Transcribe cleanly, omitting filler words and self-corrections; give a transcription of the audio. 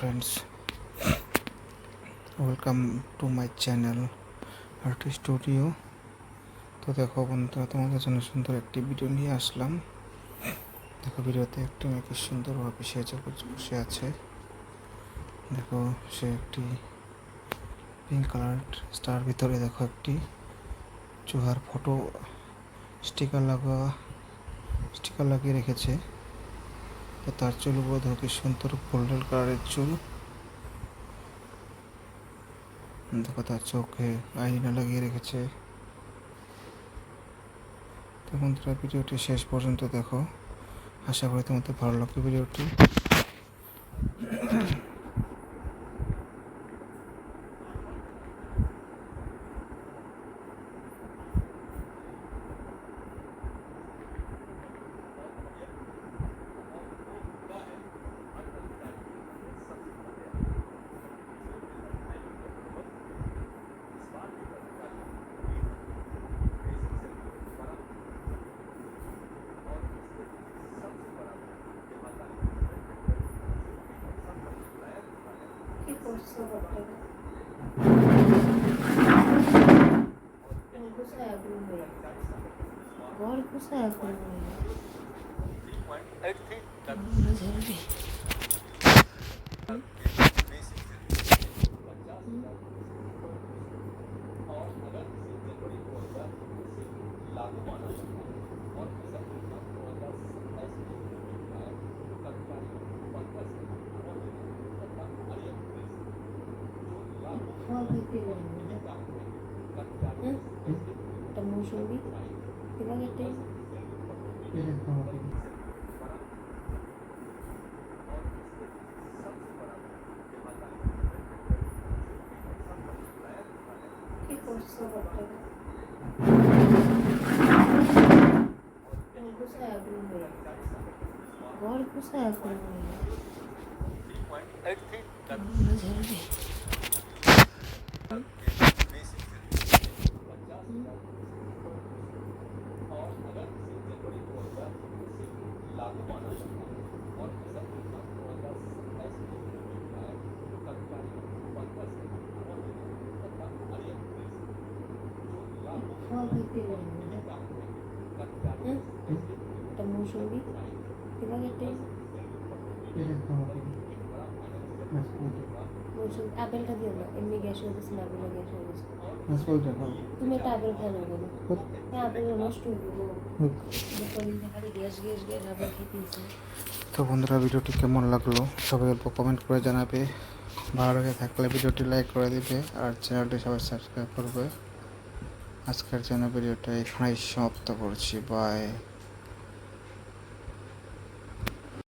friends, welcome to my channel Art Studio। তো দেখো বন্ধুরা, তোমাদের জন্য সুন্দর একটি ভিডিও নিয়ে আসলাম। দেখো ভিডিওতে একটি মেয়েকে সুন্দরভাবে সেজে বসে আছে। দেখো সে একটি পিঙ্ক কালার স্টার ভিতরে দেখো একটি চুহার ফটো স্টিকার লাগিয়ে রেখেছে। তো তার চুল বোধ হয় কি সুন্দর গোল্ডেন কালারের চুল। দেখো তার চোখে আয়না লাগিয়ে রেখেছে। তো বন্ধুরা, ভিডিওটি শেষ পর্যন্ত দেখো, আশা করি তোমাদের ভালো লাগবে ভিডিওটি। ঘর কোথায় এখন একটা মৌসুমি কিবা কেটে কি করছো ঘর কোথায় এখন একটা মৌসুমি কিবা কেটে মৌসুমি আপেলটা দিও না, এমনি গ্যাস হয়ে গেছে, আপেলটা গ্যাস হয়ে গেছে। তুমি একটা আপেল খেয়ে নেবো না, আপেল নষ্ট হয়ে গেলো, খালি গ্যাস গ্যাস গ্যাস আপেল খেতেছে। তো বন্ধুরা, ভিডিওটি কেমন লাগলো সবাই অল্প কমেন্ট করে জানাবে। ভালো লাগে থাকলে ভিডিওটি লাইক করে দিবে আর চ্যানেলটি সবাই সাবস্ক্রাইব করবে। আজকের জন্য ভিডিওটা এখানেই সমাপ্ত করছি। বাই।